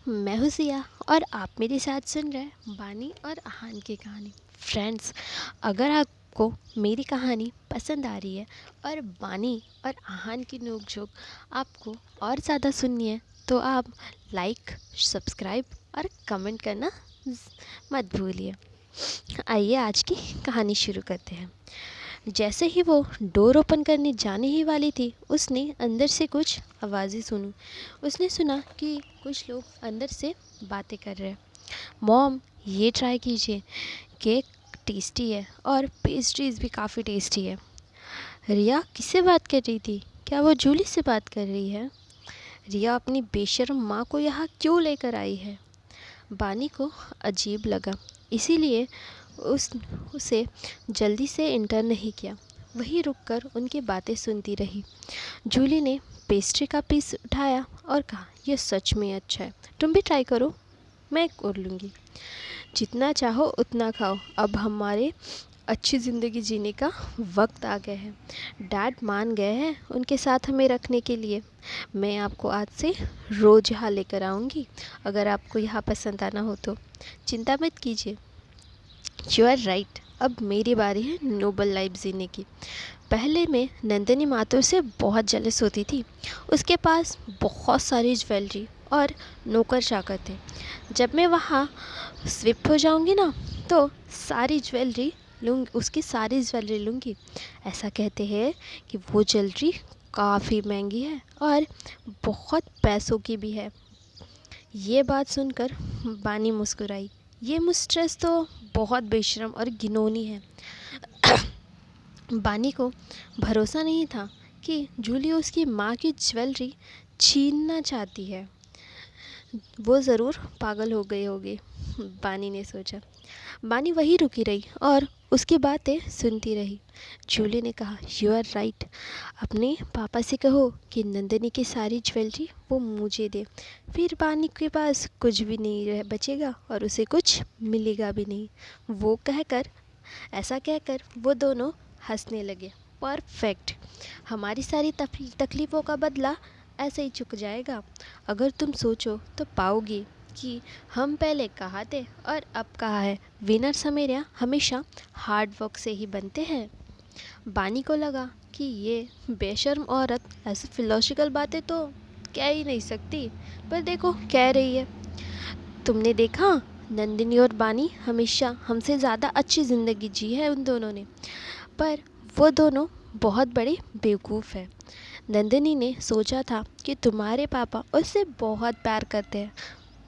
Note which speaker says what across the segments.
Speaker 1: मैं हूँ सिया और आप मेरे साथ सुन रहे हैं बानी और आहान की कहानी। फ्रेंड्स, अगर आपको मेरी कहानी पसंद आ रही है और बानी और आहान की नोक-झोंक आपको और ज़्यादा सुननी है तो आप लाइक, सब्सक्राइब और कमेंट करना मत भूलिए। आइए आज की कहानी शुरू करते हैं। जैसे ही वो डोर ओपन करने जाने ही वाली थी, उसने अंदर से कुछ आवाज़ें सुनी। उसने सुना कि कुछ लोग अंदर से बातें कर रहे हैं। मॉम, ये ट्राई कीजिए, केक टेस्टी है और पेस्ट्रीज़ भी काफ़ी टेस्टी है। रिया किससे बात कर रही थी? क्या वो जूली से बात कर रही है? रिया अपनी बेशर्म माँ को यहाँ क्यों लेकर आई है? बानी को अजीब लगा, इसीलिए उसे जल्दी से इंटर नहीं किया। वहीं रुककर उनकी बातें सुनती रही। जूली ने पेस्ट्री का पीस उठाया और कहा, यह सच में अच्छा है, तुम भी ट्राई करो, मैं कर लूँगी। जितना चाहो उतना खाओ, अब हमारे अच्छी ज़िंदगी जीने का वक्त आ गया है। डैड मान गए हैं उनके साथ हमें रखने के लिए। मैं आपको आज से रोज़ यहाँ लेकर आऊँगी, अगर आपको यहाँ पसंद आना हो तो। चिंता मत कीजिए। यू आर राइट, अब मेरी बारी है नोबल लाइफ जीने की। पहले मैं नंदिनी माथुर से बहुत जेलस होती थी। उसके पास बहुत सारी ज्वेलरी और नौकर चाकर थे। जब मैं वहाँ स्विफ्ट हो जाऊँगी ना, तो उसकी सारी ज्वेलरी लूँगी। ऐसा कहते हैं कि वो ज्वेलरी काफ़ी महंगी है और बहुत पैसों की भी है। ये बात सुनकर बानी मुस्कुराई। ये मिस्ट्रेस तो बहुत बेशरम और घिनौनी है। बानी को भरोसा नहीं था कि जूली उसकी माँ की ज्वेलरी छीनना चाहती है। वो ज़रूर पागल हो गई होगी, बानी ने सोचा। बानी वहीं रुकी रही और उसकी बातें सुनती रही। जूली ने कहा, यू आर राइट, अपने पापा से कहो कि नंदिनी की सारी ज्वेलरी वो मुझे दे, फिर बानी के पास कुछ भी नहीं बचेगा और उसे कुछ मिलेगा भी नहीं। ऐसा कहकर वो दोनों हंसने लगे। परफेक्ट, हमारी सारी तकलीफ़ों का बदला ऐसे ही चुक जाएगा। अगर तुम सोचो तो पाओगी कि हम पहले कहाँ थे और अब कहाँ है। विनर्स हमेशा हार्ड वर्क से ही बनते हैं। बानी को लगा कि ये बेशर्म औरत ऐसी फिलोसफिकल बातें तो कह ही नहीं सकती, पर देखो कह रही है। तुमने देखा, नंदिनी और बानी हमेशा हमसे ज़्यादा अच्छी ज़िंदगी जी है उन दोनों ने, पर वो दोनों बहुत बड़े बेवकूफ़ हैं। नंदिनी ने सोचा था कि तुम्हारे पापा उससे बहुत प्यार करते हैं,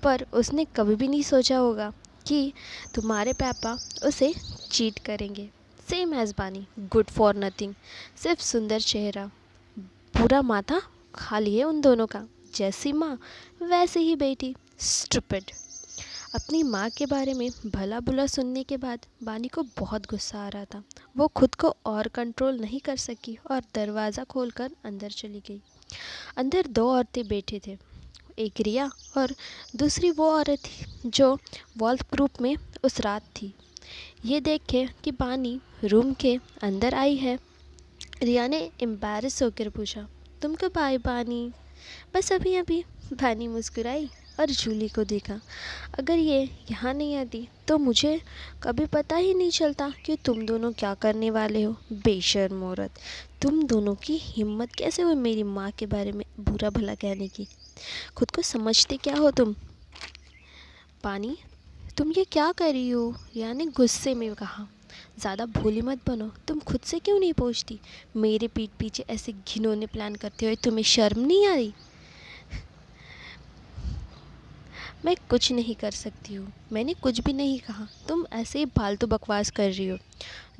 Speaker 1: पर उसने कभी भी नहीं सोचा होगा कि तुम्हारे पापा उसे चीट करेंगे। सेम एज बानी, गुड फॉर नथिंग, सिर्फ सुंदर चेहरा, पूरा माथा खाली है उन दोनों का। जैसी माँ वैसे ही बेटी, स्टूपिड। अपनी माँ के बारे में भला बुरा सुनने के बाद बानी को बहुत गुस्सा आ रहा था। वो खुद को और कंट्रोल नहीं कर सकी और दरवाज़ा खोलकर अंदर चली गई। अंदर दो औरतें बैठी थे, एक रिया और दूसरी वो औरत थी जो वॉल्थ ग्रुप में उस रात थी। ये देखे कि बानी रूम के अंदर आई है, रिया ने एम्बैरस होकर पूछा, तुम कब आई बानी? बस अभी अभी, बानी मुस्कुराई और जूली को देखा। अगर ये यहाँ नहीं आती तो मुझे कभी पता ही नहीं चलता कि तुम दोनों क्या करने वाले हो। बेशर्म औरत, तुम दोनों की हिम्मत कैसे हुई मेरी माँ के बारे में बुरा भला कहने की? खुद को समझते क्या हो तुम? पानी, तुम ये क्या कर रही हो? रिया ने गुस्से में कहा। ज़्यादा भोली मत बनो, तुम खुद से क्यों नहीं पूछती? मेरे पीठ पीछे ऐसे घिनौने प्लान करते हुए तुम्हें शर्म नहीं आ रही? मैं कुछ नहीं कर सकती हूँ, मैंने कुछ भी नहीं कहा, तुम ऐसे ही फालतू बकवास कर रही हो।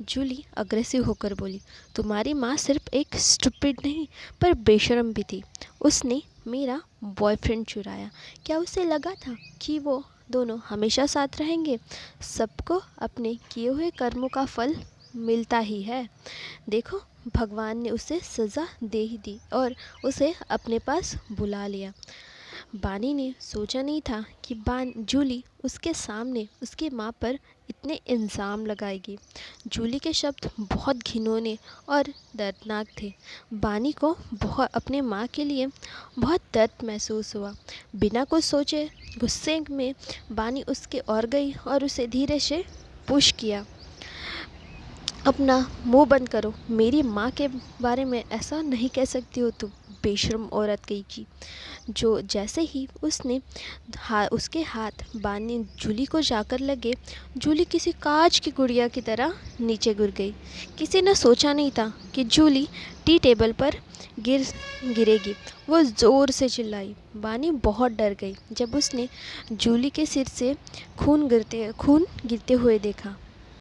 Speaker 1: जूली अग्रेसिव होकर बोली, तुम्हारी माँ सिर्फ एक स्टूपिड नहीं पर बेशर्म भी थी। उसने मेरा बॉयफ्रेंड चुराया। क्या उसे लगा था कि वो दोनों हमेशा साथ रहेंगे? सबको अपने किए हुए कर्मों का फल मिलता ही है। देखो, भगवान ने उसे सज़ा दे ही दी और उसे अपने पास बुला लिया। बानी ने सोचा नहीं था कि जूली उसके सामने उसकी माँ पर इतने इल्ज़ाम लगाएगी। जूली के शब्द बहुत घिनौने और दर्दनाक थे। बानी को बहुत अपने माँ के लिए बहुत दर्द महसूस हुआ। बिना कुछ सोचे गुस्से में बानी उसके और गई और उसे धीरे से पुश किया। अपना मुंह बंद करो, मेरी माँ के बारे में ऐसा नहीं कह सकती हो तुम, बेशर्म औरत कही की। जो जैसे ही उसके हाथ बानी जूली को जाकर लगे, जूली किसी कांच की गुड़िया की तरह नीचे गिर गई। किसी ने सोचा नहीं था कि जूली टी टेबल पर गिरेगी। वो ज़ोर से चिल्लाई। बानी बहुत डर गई जब उसने जूली के सिर से खून गिरते हुए देखा।